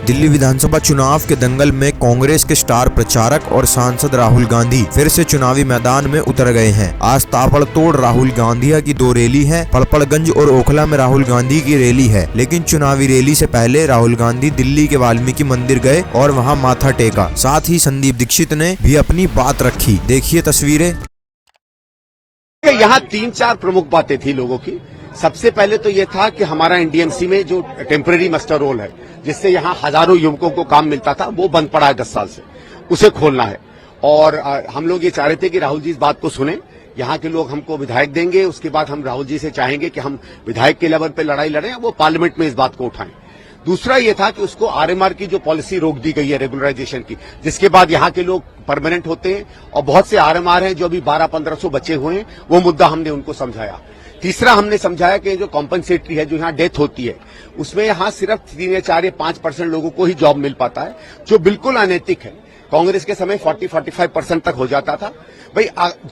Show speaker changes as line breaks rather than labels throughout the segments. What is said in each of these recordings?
दिल्ली विधानसभा चुनाव के दंगल में कांग्रेस के स्टार प्रचारक और सांसद राहुल गांधी फिर से चुनावी मैदान में उतर गए हैं। आज ताबड़तोड़ राहुल गांधी की दो रैली है। पड़पड़गंज और ओखला में राहुल गांधी की रैली है, लेकिन चुनावी रैली से पहले राहुल गांधी दिल्ली के वाल्मीकि मंदिर गए और वहां माथा टेका। साथ ही संदीप दीक्षित ने भी अपनी बात रखी। देखिए तस्वीरें।
यहाँ 3-4 प्रमुख बातें थी लोगों की। सबसे पहले तो ये था कि हमारा एनडीएमसी में जो टेम्पररी मस्टर रोल है, जिससे यहाँ हजारों युवकों को काम मिलता था, वो बंद पड़ा है 10 साल से, उसे खोलना है। और हम लोग ये चाह रहे थे कि राहुल जी इस बात को सुने। यहाँ के लोग हमको विधायक देंगे, उसके बाद हम राहुल जी से चाहेंगे कि हम विधायक के लेवल पे लड़ाई लड़ें, वो पार्लियामेंट में इस बात को उठाएं। दूसरा ये था कि उसको आरएमआर की जो पॉलिसी रोक दी गई है रेगुलराइजेशन की, जिसके बाद यहाँ के लोग परमानेंट होते हैं, और बहुत से आरएमआर हैं जो अभी 1200-1500 बचे हुए हैं, वो मुद्दा हमने उनको समझाया। तीसरा हमने समझाया कि जो कॉम्पनसेटरी है, जो यहाँ डेथ होती है, उसमें यहाँ सिर्फ 3 या 4 या 5% लोगों को ही जॉब मिल पाता है, जो बिल्कुल अनैतिक है। कांग्रेस के समय 40-45% तक हो जाता था। भाई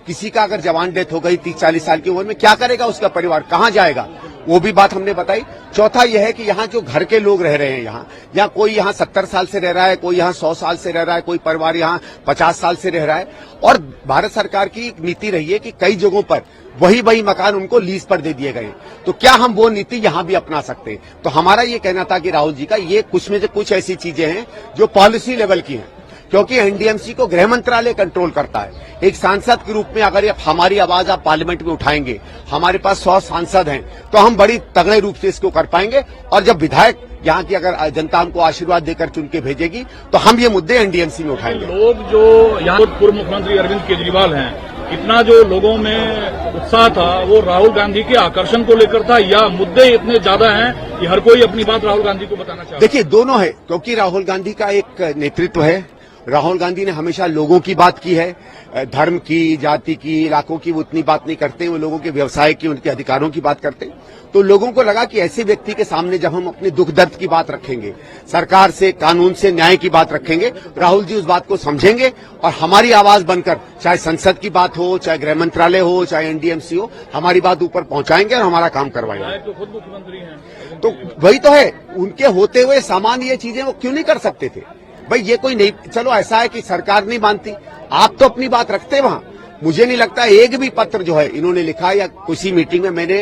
किसी का अगर जवान डेथ हो गई 30-40 साल की उम्र में, क्या करेगा उसका परिवार, कहाँ जाएगा, वो भी बात हमने बताई। चौथा यह है कि यहाँ जो घर के लोग रह रहे हैं, यहाँ कोई यहाँ 70 साल से रह रहा है, कोई यहाँ 100 साल से रह रहा है, कोई परिवार यहाँ 50 साल से रह रहा है, और भारत सरकार की नीति रही है कि कई जगहों पर वही मकान उनको लीज पर दे दिए गए। तो क्या हम वो नीति यहाँ भी अपना सकते हैं? तो हमारा ये कहना था कि राहुल जी का ये कुछ में से कुछ ऐसी चीजें हैं जो पॉलिसी लेवल की हैं, क्योंकि एनडीएमसी को गृह मंत्रालय कंट्रोल करता है। एक सांसद के रूप में अगर हमारी आवाज आप पार्लियामेंट में उठाएंगे, हमारे पास 100 सांसद हैं, तो हम बड़ी तगड़े रूप से इसको कर पाएंगे। और जब विधायक यहाँ की अगर जनता हमको आशीर्वाद देकर चुन के भेजेगी, तो हम ये मुद्दे एनडीएमसी में उठाएंगे।
लोग जो यहाँ पूर्व मुख्यमंत्री अरविंद केजरीवाल हैं, इतना जो लोगों में उत्साह था, वो राहुल गांधी के आकर्षण को लेकर था, या मुद्दे इतने ज्यादा हैं कि हर कोई अपनी बात राहुल गांधी को बताना चाहता है?
देखिए, दोनों है, क्योंकि राहुल गांधी का एक नेतृत्व है। राहुल गांधी ने हमेशा लोगों की बात की है, धर्म की, जाति की, इलाकों की वो उतनी बात नहीं करते। वो लोगों के व्यवसाय की, उनके अधिकारों की बात करते हैं। तो लोगों को लगा कि ऐसे व्यक्ति के सामने जब हम अपने दुख दर्द की बात रखेंगे, सरकार से, कानून से, न्याय की बात रखेंगे, राहुल जी उस बात को समझेंगे और हमारी आवाज बनकर, चाहे संसद की बात हो, चाहे गृह मंत्रालय हो, चाहे एनडीएमसी हो, हमारी बात ऊपर पहुंचाएंगे और हमारा काम करवाएंगे।
तो खुद मुख्यमंत्री हैं,
तो वही तो है, उनके होते हुए सामान्य ये चीजें वो क्यों नहीं कर सकते थे? भाई ये कोई नहीं, चलो ऐसा है कि सरकार नहीं मानती, आप तो अपनी बात रखते वहां। मुझे नहीं लगता एक भी पत्र जो है इन्होंने लिखा, या किसी मीटिंग में मैंने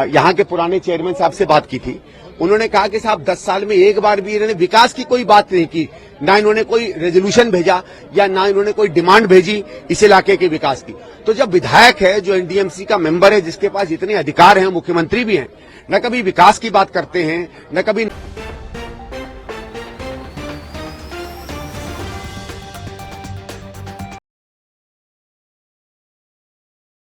यहाँ के पुराने चेयरमैन साहब से बात की थी, उन्होंने कहा कि साहब 10 साल में एक बार भी इन्होंने विकास की कोई बात नहीं की, ना इन्होंने कोई रेजोल्यूशन भेजा, या ना इन्होंने कोई डिमांड भेजी इस इलाके के विकास की। तो जब विधायक है, जो एनडीएमसी का मेंबर है, जिसके पास इतने अधिकार हैं, मुख्यमंत्री भी हैं, न कभी विकास की बात करते हैं, न कभी